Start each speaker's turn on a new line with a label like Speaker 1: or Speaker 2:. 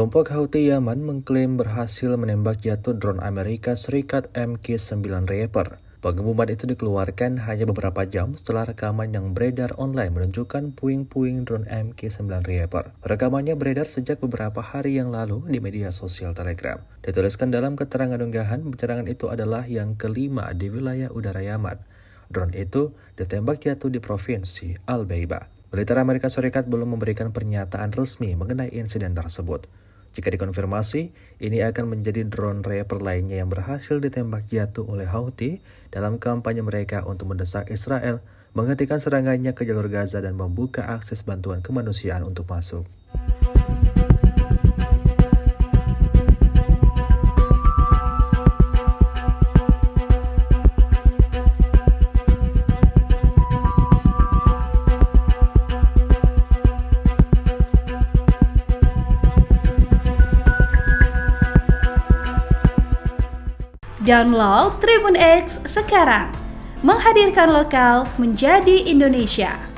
Speaker 1: Kelompok Houthi Yaman mengklaim berhasil menembak jatuh drone Amerika Serikat MQ-9 Reaper. Pengumuman itu dikeluarkan hanya beberapa jam setelah rekaman yang beredar online menunjukkan puing-puing drone MQ-9 Reaper. Rekamannya beredar sejak beberapa hari yang lalu di media sosial Telegram. Dituliskan dalam keterangan unggahan, penyerangan itu adalah yang kelima di wilayah udara Yaman. Drone itu ditembak jatuh di provinsi Al-Beiba. Militer Amerika Serikat belum memberikan pernyataan resmi mengenai insiden tersebut. Jika dikonfirmasi, ini akan menjadi drone Reaper lainnya yang berhasil ditembak jatuh oleh Houthi dalam kampanye mereka untuk mendesak Israel menghentikan serangannya ke jalur Gaza dan membuka akses bantuan kemanusiaan untuk masuk.
Speaker 2: Download Tribun X sekarang, menghadirkan lokal menjadi Indonesia.